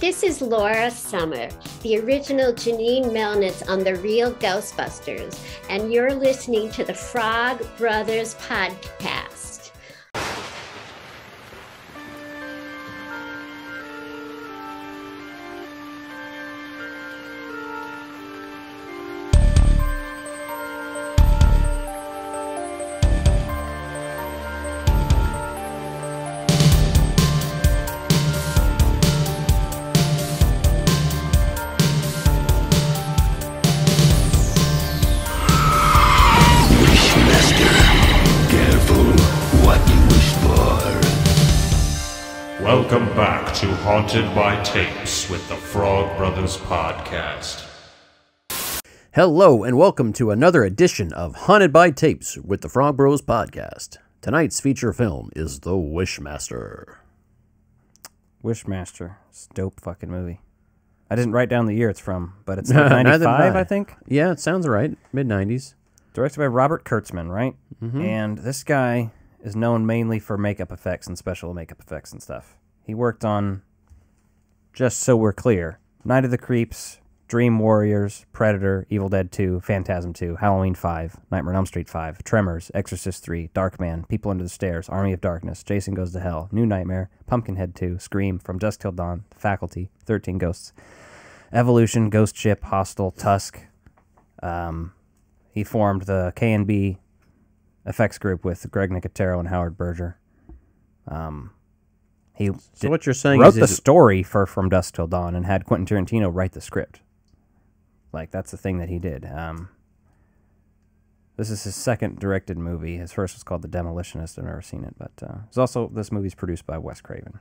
This is Laura Summer, the original Janine Melnitz on The Real Ghostbusters, and you're listening to the Frog Brothers Podcast. Welcome back to Haunted by Tapes with the Frog Brothers Podcast. Hello, and welcome to another edition of Haunted by Tapes with the Frog Bros Podcast. Tonight's feature film is The Wishmaster. Wishmaster. It's a dope fucking movie. I didn't write down the year it's from, but it's like 95, I think? Yeah, it sounds right. Mid-90s. Directed by Robert Kurtzman, right? Mm-hmm. And this guy is known mainly for makeup effects and special makeup effects and stuff. He worked on, just so we're clear, Night of the Creeps, Dream Warriors, Predator, Evil Dead 2, Phantasm 2, Halloween 5, Nightmare on Elm Street 5, Tremors, Exorcist 3, Darkman, People Under the Stairs, Army of Darkness, Jason Goes to Hell, New Nightmare, Pumpkinhead 2, Scream, From Dusk Till Dawn, The Faculty, 13 Ghosts, Evolution, Ghost Ship, Hostel, Tusk. He formed the K&B effects group with Greg Nicotero and Howard Berger. What you're saying wrote is the story for From Dusk Till Dawn and had Quentin Tarantino write the script. Like, that's the thing that he did. This is his second directed movie. His first was called The Demolitionist. I've never seen it, but it's also, this movie's produced by Wes Craven.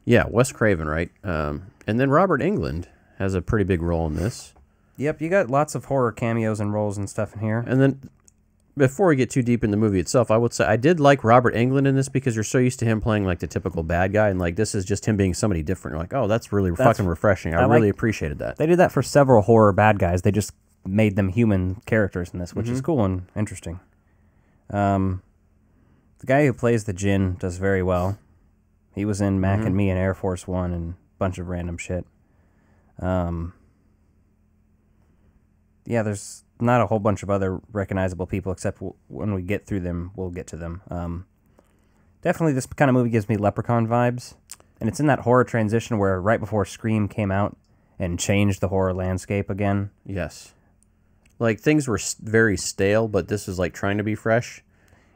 Yeah, Wes Craven, right? And then Robert Englund has a pretty big role in this. Yep, you got lots of horror cameos and roles and stuff in here. And then, before we get too deep in the movie itself, I would say I did like Robert Englund in this because you're so used to him playing like the typical bad guy, and like this is just him being somebody different. You're like, oh, that's really fucking refreshing. I really appreciated that. They did that for several horror bad guys. They just made them human characters in this, which is cool and interesting. The guy who plays the Djinn does very well. He was in Mac and Me and Air Force One and a bunch of random shit. Yeah, there's not a whole bunch of other recognizable people, except when we get through them, we'll get to them. Definitely this kind of movie gives me Leprechaun vibes, and it's in that horror transition where right before Scream came out and changed the horror landscape again. Yes. Like, things were very stale, but this was like trying to be fresh.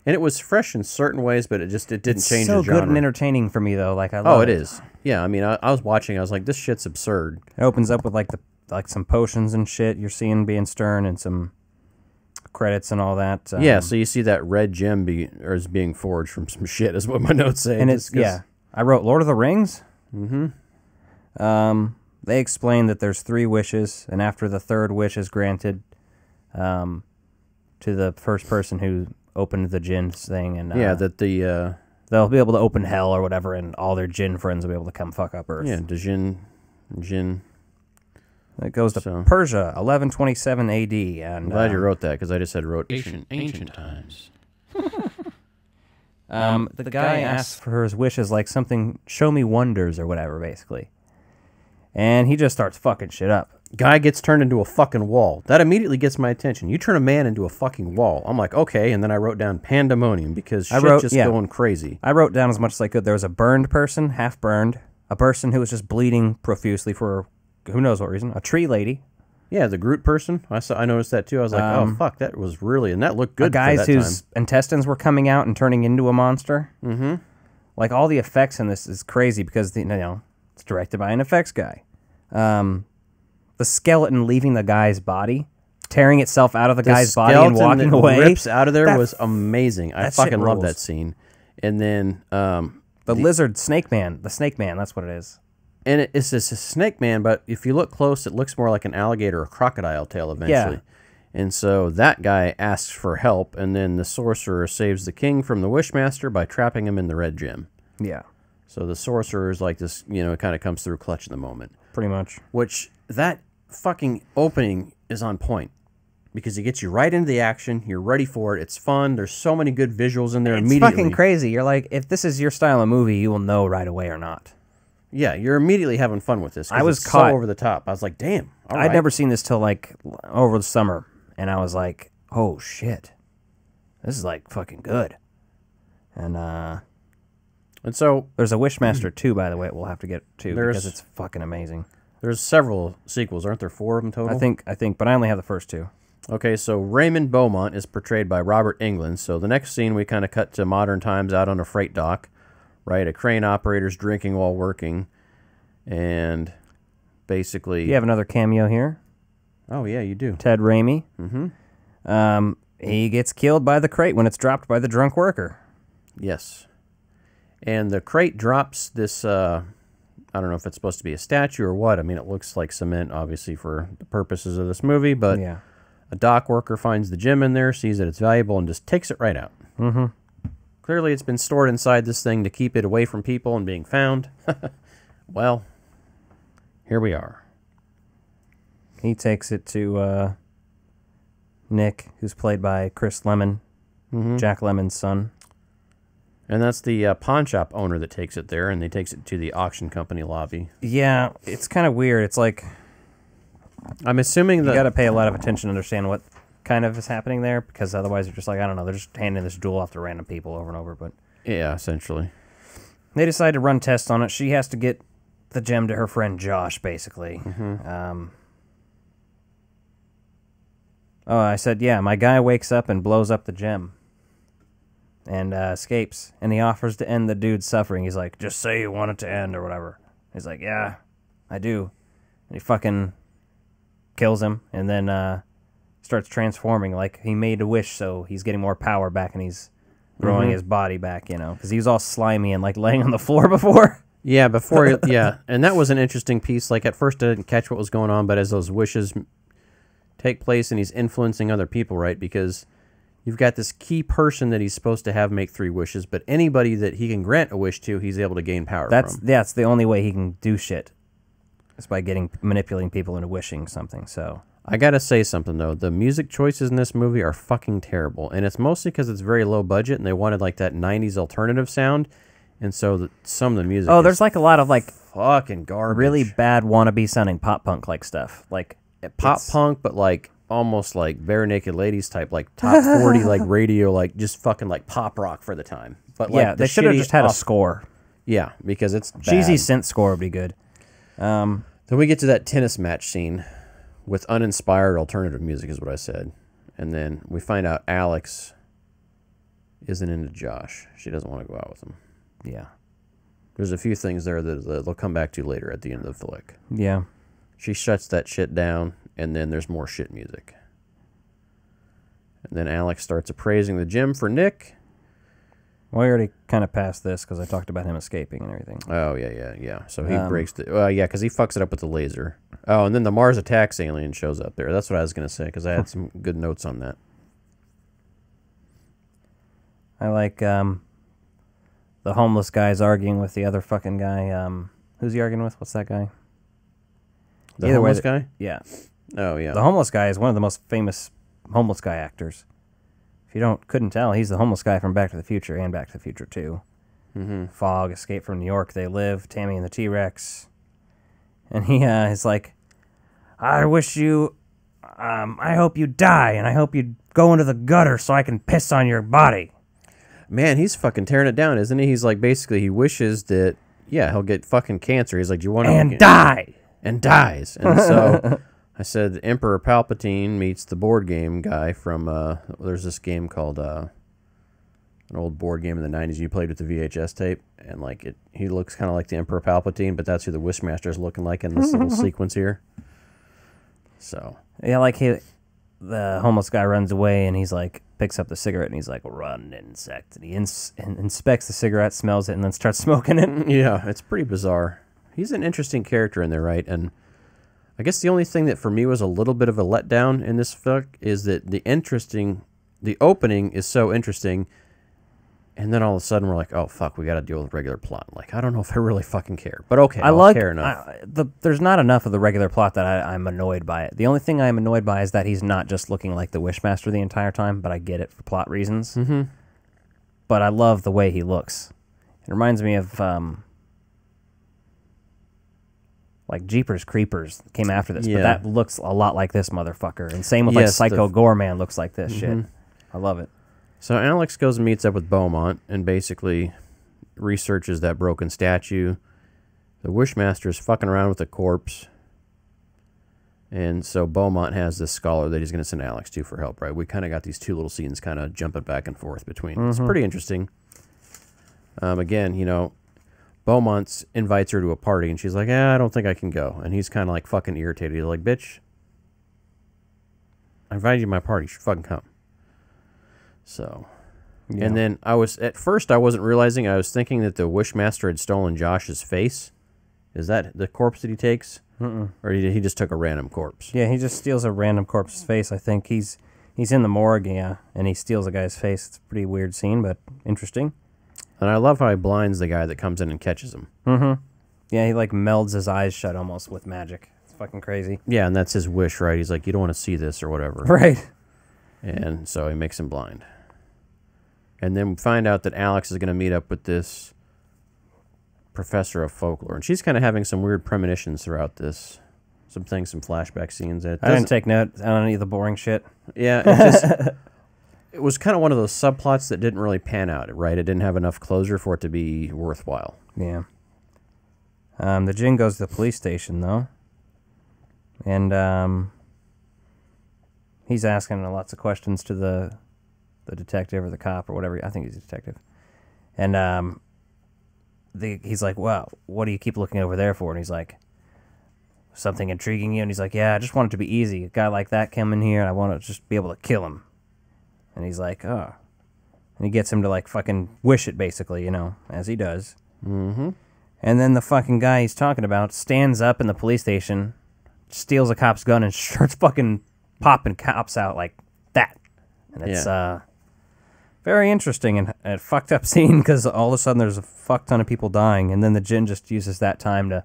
And it was fresh in certain ways, but it didn't change the genre. It's so good and entertaining for me, though. Like, I love it is. Yeah, I mean, I was watching, I was like, this shit's absurd. It opens up with like some potions and shit you're seeing being stirred and some credits and all that. Yeah, so you see that red gem is being forged from some shit is what my notes say. And I wrote Lord of the Rings. Mm-hmm. They explain that there's 3 wishes, and after the 3rd wish is granted to the first person who opened the Djinn thing, and they'll be able to open hell or whatever, and all their Djinn friends will be able to come fuck up Earth. Yeah, the Djinn. It goes to Persia, 1127 AD. And I'm glad you wrote that, because I just wrote ancient times. The guy asks for his wishes like something, show me wonders or whatever, basically. And he just starts fucking shit up. Guy gets turned into a fucking wall. That immediately gets my attention. You turn a man into a fucking wall. I'm like, okay, and then I wrote down pandemonium, because going crazy. I wrote down as much as I could. There was a burned person, half burned, a person who was just bleeding profusely for who knows what reason, a tree lady. Yeah, the Groot person. I noticed that too. I was like, oh, fuck, that was really, and that looked good. Guys whose intestines were coming out and turning into a monster. Mm-hmm. Like, all the effects in this is crazy because, it's directed by an effects guy. The skeleton leaving the guy's body, tearing itself out of the guy's body and walking away. Rips out of there was amazing. I fucking love that scene. And then the lizard snake man, that's what it is. And it's a snake man, but if you look close, it looks more like an alligator or crocodile tail eventually. Yeah. And so that guy asks for help, and then the sorcerer saves the king from the Wishmaster by trapping him in the red gem. Yeah. So the sorcerer is like this, it kind of comes through clutch in the moment. Pretty much. Which, that fucking opening is on point. Because it gets you right into the action. You're ready for it. It's fun. There's so many good visuals in there immediately. It's fucking crazy. You're like, if this is your style of movie, you will know right away or not. Yeah, you're immediately having fun with this. 'Cause I was it's caught. so over the top. I was like, damn. All I'd right. never seen this till like over the summer, and I was like, oh shit, this is like fucking good. And so there's a Wishmaster 2, by the way. We'll have to get to because it's fucking amazing. There's several sequels, aren't there? 4 of them total. I think, but I only have the first 2. Okay, so Raymond Beaumont is portrayed by Robert Englund. So the next scene, we kind of cut to modern times out on a freight dock, right? A crane operator's drinking while working, and basically... You have another cameo here. Oh, yeah, you do. Ted Raimi. Mm-hmm. He gets killed by the crate when it's dropped by the drunk worker. Yes. And the crate drops this... I don't know if it's supposed to be a statue or what. I mean, it looks like cement, obviously, for the purposes of this movie, but... Yeah. A dock worker finds the gem in there, sees that it's valuable, and just takes it right out. Mm-hmm. Clearly, it's been stored inside this thing to keep it away from people and being found. Well, here we are. He takes it to Nick, who's played by Chris Lemmon, Jack Lemmon's son. And that's the pawn shop owner that takes it there, and he takes it to the auction company lobby. Yeah, it's kind of weird. It's like... I'm assuming that... You got to pay a lot of attention to understand what kind of is happening there, because otherwise you're just like, I don't know, they're just handing this jewel off to random people over and over. But yeah, essentially. They decide to run tests on it. She has to get the gem to her friend Josh, basically. I said, yeah, my guy wakes up and blows up the gem and escapes, and he offers to end the dude's suffering. He's like, just say you want it to end or whatever. He's like, yeah, I do. And he fucking... kills him, and then starts transforming like he made a wish, so he's getting more power back, and he's growing his body back, because he was all slimy and like laying on the floor before. Yeah, before, yeah, and that was an interesting piece. Like, at first I didn't catch what was going on, but as those wishes take place and he's influencing other people, right, because you've got this key person that he's supposed to have make 3 wishes, but anybody that he can grant a wish to, he's able to gain power from. That's the only way he can do shit. It's by manipulating people into wishing something. So I gotta say something though, the music choices in this movie are fucking terrible, and it's mostly because it's very low budget, and they wanted like that '90s alternative sound, and so some of the music. There's like a lot of like fucking garbage, really bad wannabe sounding pop punk like stuff, like pop punk, but like almost like Bare Naked Ladies type, like top 40 like radio, like just fucking like pop rock for the time. But like, yeah, they should have just had a score. Yeah, because it's bad. Cheesy synth score would be good. Then we get to that tennis match scene with uninspired alternative music, is what I said. And then we find out Alex isn't into Josh. She doesn't want to go out with him. Yeah. There's a few things there that they'll come back to later at the end of the flick. Yeah. She shuts that shit down, and then there's more shit music. And then Alex starts appraising the gym for Nick. Well, we already kind of passed this because I talked about him escaping and everything. Oh, yeah. So he breaks the... Well, yeah, because he fucks it up with the laser. Oh, and then the Mars Attacks alien shows up there. That's what I was going to say, because I had some good notes on that. I like the homeless guy's arguing with the other fucking guy. Who's he arguing with? What's that guy? The homeless guy? Yeah. Oh, yeah. The homeless guy is one of the most famous homeless guy actors. If you couldn't tell, he's the homeless guy from Back to the Future and Back to the Future 2. Mm-hmm. Fog, Escape from New York, They Live, Tammy and the T-Rex. And he is like, I wish you, I hope you die, and I hope you go into the gutter so I can piss on your body. Man, he's fucking tearing it down, isn't he? He's like, basically, he wishes that, yeah, he'll get fucking cancer. He's like, do you want to... And die! And dies. And so... I said Emperor Palpatine meets the board game guy from, there's this game called, an old board game in the 90s you played with the VHS tape, and like he looks kind of like the Emperor Palpatine, but that's who the Wishmaster is looking like in this little sequence here. So. Yeah, like the homeless guy runs away, and he's like, picks up the cigarette, and he's like, run, insect. And he inspects the cigarette, smells it, and then starts smoking it. Yeah, it's pretty bizarre. He's an interesting character in there, right? And I guess the only thing that for me was a little bit of a letdown in this flick is that the opening is so interesting, and then all of a sudden we're like, oh fuck, we got to deal with regular plot. Like, I don't know if I really fucking care, but okay, I'll care enough. There's not enough of the regular plot that I'm annoyed by it. The only thing I'm annoyed by is that he's not just looking like the Wishmaster the entire time, but I get it for plot reasons. Mm-hmm. But I love the way he looks. It reminds me of like Jeepers Creepers came after this, Yeah. but that looks a lot like this motherfucker. And same with like Psycho Gorman looks like this shit. I love it. So Alex goes and meets up with Beaumont and basically researches that broken statue. The Wishmaster is fucking around with the corpse. And so Beaumont has this scholar that he's going to send Alex to for help, right? We kind of got these two little scenes kind of jumping back and forth between. It's pretty interesting. Again, you know, Beaumont invites her to a party, and she's like, I don't think I can go. And he's kind of like fucking irritated. He's like, bitch, I invited you to my party. You should fucking come. So, yeah. And then at first I wasn't realizing, I was thinking that the Wishmaster had stolen Josh's face. Is that the corpse that he takes? Or he just took a random corpse? Yeah, he just steals a random corpse's face. I think he's in the morgue, yeah, and he steals a guy's face. It's a pretty weird scene, but interesting. And I love how he blinds the guy that comes in and catches him. Yeah, he like melds his eyes shut almost with magic. It's fucking crazy. Yeah, and that's his wish, right? He's like, you don't want to see this or whatever. Right. And so he makes him blind. And then we find out that Alex is going to meet up with this professor of folklore. And she's kind of having some weird premonitions throughout this. Some flashback scenes. I didn't take note on any of the boring shit. Yeah, it was kind of one of those subplots that didn't really pan out, right? It didn't have enough closure for it to be worthwhile. Yeah. The Djinn goes to the police station, though. And he's asking lots of questions to the detective or the cop or whatever. I think he's a detective. And he's like, well, what do you keep looking over there for? And he's like, something intriguing you? And he's like, yeah, I just want it to be easy. A guy like that come in here, and I want to just be able to kill him. And he's like, oh. And he gets him to, like, fucking wish it, basically, you know, as he does. And then the fucking guy he's talking about stands up in the police station, steals a cop's gun, and starts fucking popping cops out like that. And it's very interesting and a fucked up scene because all of a sudden there's a fuck ton of people dying, and then the Djinn just uses that time to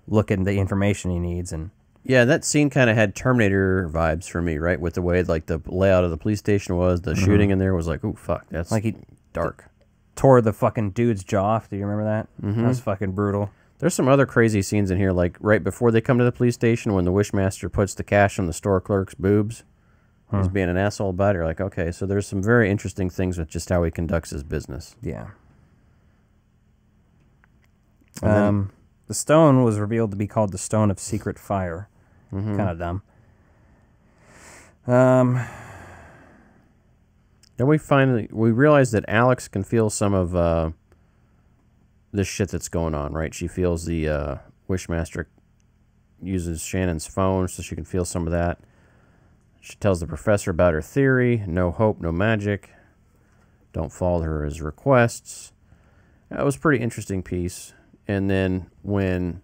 look at the information he needs. And yeah, that scene kind of had Terminator vibes for me, right? With the way like the layout of the police station was, the shooting in there was like, oh fuck, that's like he dark. Tore the fucking dude's jaw off. Do you remember that? That was fucking brutal. There's some other crazy scenes in here, like right before they come to the police station when the Wishmaster puts the cash on the store clerk's boobs. He's being an asshole about it. You're like, okay, so there's some very interesting things with just how he conducts his business. Yeah. The stone was revealed to be called the Stone of Secret Fire. Kind of dumb. Then we realize that Alex can feel some of this shit that's going on, right? She feels the Wishmaster uses Shannon's phone, so she can feel some of that. She tells the professor about her theory, no hope, no magic. Don't follow her requests. That was a pretty interesting piece. And then when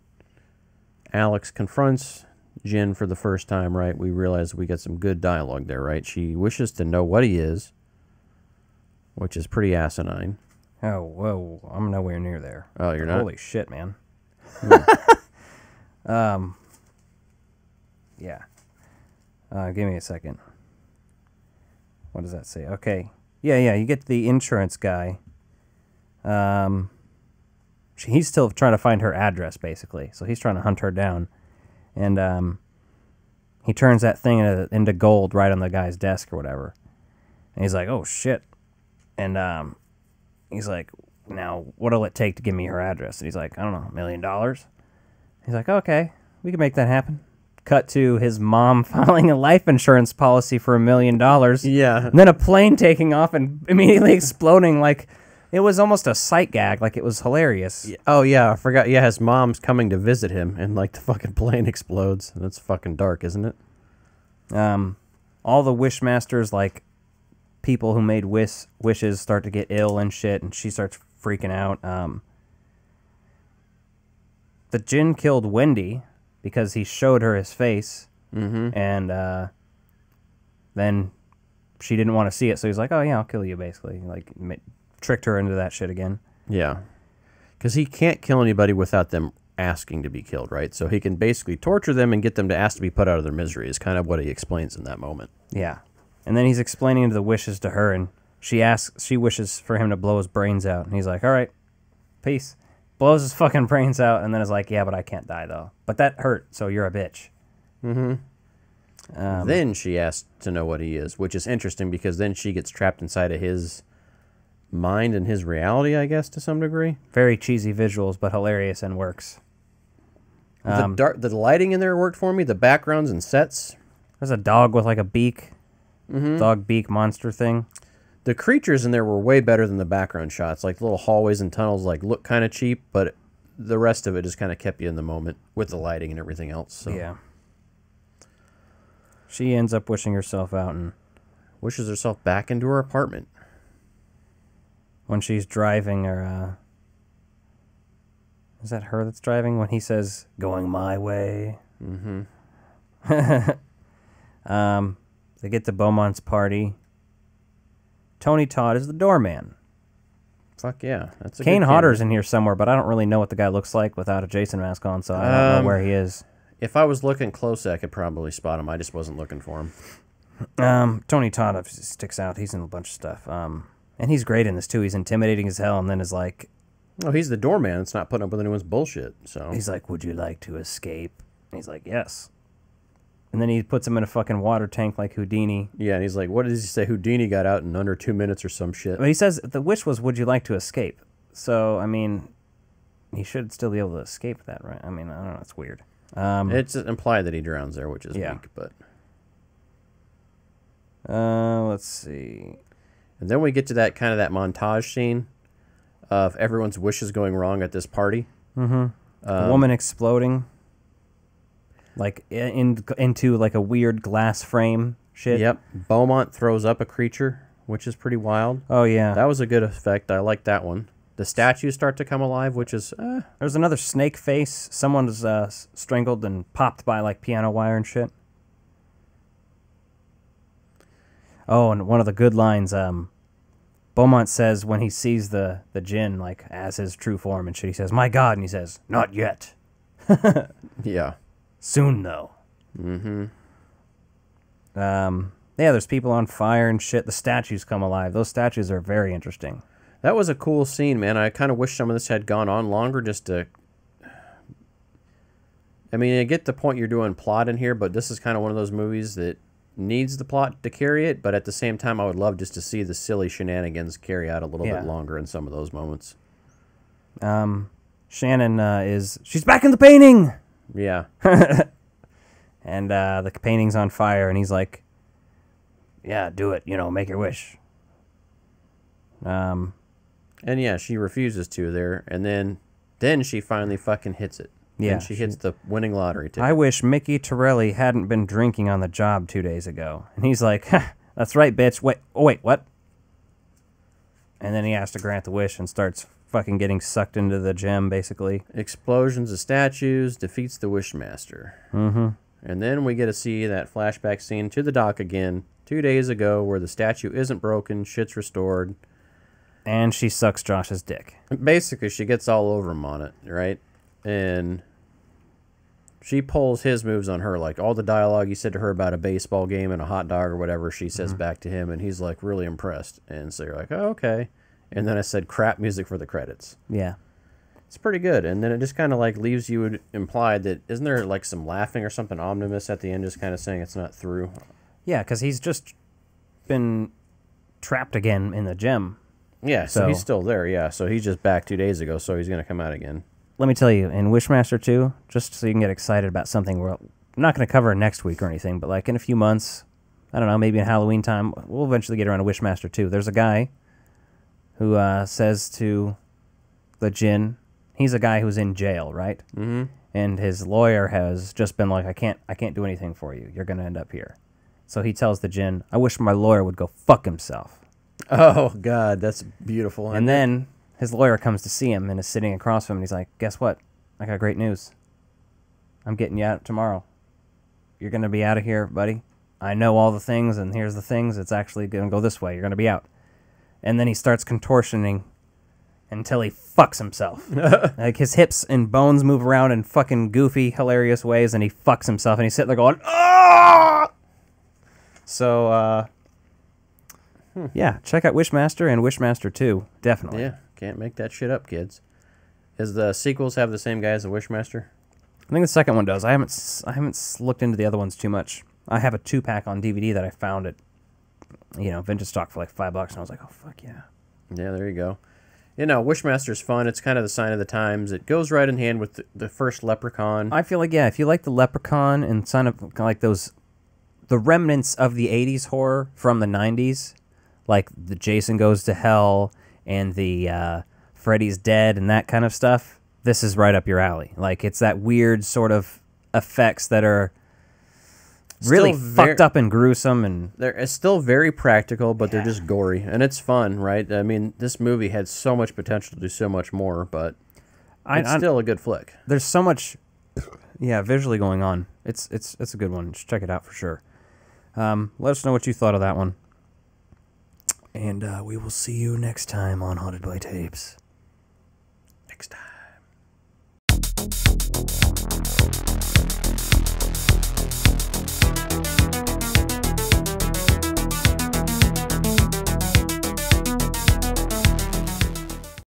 Alex confronts Jin for the first time, right, we realize we got some good dialogue there, right? She wishes to know what he is, which is pretty asinine. Oh, whoa. I'm nowhere near there. Oh, you're not? Holy shit, man. Yeah. Give me a second. What does that say? Okay. Yeah, you get the insurance guy. He's still trying to find her address, basically. So he's trying to hunt her down. And he turns that thing into gold right on the guy's desk or whatever. And he's like, oh, shit. And he's like, now, what'll it take to give me her address? And he's like, I don't know, $1 million? He's like, okay, we can make that happen. Cut to his mom filing a life insurance policy for $1 million. Yeah. And then a plane taking off and immediately exploding like it was almost a sight gag. Like it was hilarious. Oh, yeah, I forgot. Yeah, his mom's coming to visit him, and like the fucking plane explodes. That's fucking dark, isn't it? All the Wishmasters, like people who made wishes, start to get ill and shit, and she starts freaking out. The Djinn killed Wendy because he showed her his face, and then she didn't want to see it, so he's like, oh, yeah, I'll kill you, basically. Like, tricked her into that shit again. Yeah. Because he can't kill anybody without them asking to be killed, right? So he can basically torture them and get them to ask to be put out of their misery is kind of what he explains in that moment. Yeah. And then he's explaining the wishes to her, and she wishes for him to blow his brains out, and he's like, all right, peace. blows his fucking brains out, and then is like, yeah, but I can't die, though. But that hurt, so you're a bitch. Then she asks to know what he is, which is interesting because then she gets trapped inside of his mind and his reality, I guess, to some degree. Very cheesy visuals, but hilarious and works. The lighting in there worked for me. The backgrounds and sets. There's a dog with like a beak. Dog beak monster thing. The creatures in there were way better than the background shots. Like little hallways and tunnels like look kind of cheap, but the rest of it just kind of kept you in the moment with the lighting and everything else. So. Yeah. She ends up wishing herself out and wishes herself back into her apartment. When she's driving her... Is that her that's driving? When he says, going my way. They get to Beaumont's party. Tony Todd is the doorman. Fuck yeah. That's a Kane good Hodder's cameo. in here somewhere, but I don't really know what the guy looks like without a Jason mask on, so I don't know where he is. If I was looking closely, I could probably spot him. I just wasn't looking for him. Tony Todd obviously sticks out. He's in a bunch of stuff. And he's great in this, too. He's intimidating as hell, and then is like... Oh, he's the doorman. It's not putting up with anyone's bullshit. So he's like, would you like to escape? And he's like, yes. And then he puts him in a fucking water tank like Houdini. Yeah, and he's like, what does he say? Houdini got out in under 2 minutes or some shit. But he says the wish was, would you like to escape? So, I mean, he should still be able to escape that, right? I mean, I don't know. It's weird. It's implied that he drowns there, which is weak, but... Let's see. And then we get to that kind of that montage scene of everyone's wishes going wrong at this party. A woman exploding. Like, into, like, a weird glass frame shit. Yep. Beaumont throws up a creature, which is pretty wild. Oh, yeah. That was a good effect. I like that one. The statues start to come alive, which is... There's another snake face. Someone was strangled and popped by, like, piano wire and shit. Oh, and one of the good lines, Beaumont says when he sees the djinn, like, as his true form and shit, he says, my God, and he says, not yet. Yeah. Soon, though. Yeah, there's people on fire and shit. The statues come alive. Those statues are very interesting. That was a cool scene, man. I kind of wish some of this had gone on longer just to... I mean, I get the point you're doing plot in here, but this is kind of one of those movies that needs the plot to carry it, but at the same time, I would love just to see the silly shenanigans carry out a little bit longer in some of those moments. Shannon she's back in the painting! Yeah. And the painting's on fire, and he's like, yeah, do it, make your wish. And yeah, she refuses to there, and then she finally fucking hits it. Yeah. And she hits the winning lottery ticket. I wish Mickey Torelli hadn't been drinking on the job 2 days ago. And he's like, that's right, bitch. Wait, what? And then he has to grant the wish and starts fucking getting sucked into the gem, basically. Explosions of statues, defeats the Wishmaster. And then we get to see that flashback scene to the dock again, 2 days ago, where the statue isn't broken, shit's restored. And she sucks Josh's dick. Basically, she gets all over him on it, right? And she pulls his moves on her, like all the dialogue he said to her about a baseball game and a hot dog or whatever, she says back to him, and he's like really impressed. And so you're like, oh, okay. And then I said crap music for the credits. Yeah. It's pretty good. And then it just kind of like leaves you implied that, isn't there like some laughing or something ominous at the end, just kind of saying it's not through? Yeah, because he's just been trapped again in the gem. Yeah, so he's still there, yeah. So he's just back 2 days ago, so he's going to come out again. Let me tell you, in Wishmaster 2, just so you can get excited about something we're not going to cover next week or anything, but like in a few months, I don't know, maybe in Halloween time, we'll eventually get around to Wishmaster 2. There's a guy who says to the djinn, he's a guy who's in jail, right? And his lawyer has just been like, I can't do anything for you. You're going to end up here. So he tells the djinn, I wish my lawyer would go fuck himself. Oh, God, that's beautiful. And then his lawyer comes to see him and is sitting across from him, and he's like, guess what? I got great news. I'm getting you out tomorrow. You're going to be out of here, buddy. I know all the things, and here's the things. It's actually going to go this way. You're going to be out. And then he starts contortioning until he fucks himself. Like his hips and bones move around in fucking goofy, hilarious ways, and he fucks himself, and he's sitting there going, ah! So, yeah, check out Wishmaster and Wishmaster 2, definitely. Yeah, can't make that shit up, kids. Does the sequels have the same guy as the Wishmaster? I think the second one does. I haven't looked into the other ones too much. I have a 2-pack on DVD that I found at vintage stock for like $5, and I was like, oh fuck yeah. Yeah, there you go. Wishmaster's fun. It's kind of the sign of the times. It goes right in hand with the first Leprechaun. I feel like, yeah, if you like the Leprechaun and sign of like the remnants of the 80s horror from the 90s, like the Jason Goes to Hell and the Freddy's Dead and that kind of stuff, this is right up your alley. Like, it's that weird sort of effects that are really fucked up and gruesome, and it's still very practical, but they're just gory, and it's fun, right? I mean, this movie had so much potential to do so much more, but it's still a good flick. There's so much, visually going on. It's a good one. Just check it out for sure. Let us know what you thought of that one, and we will see you next time on Haunted by Tapes.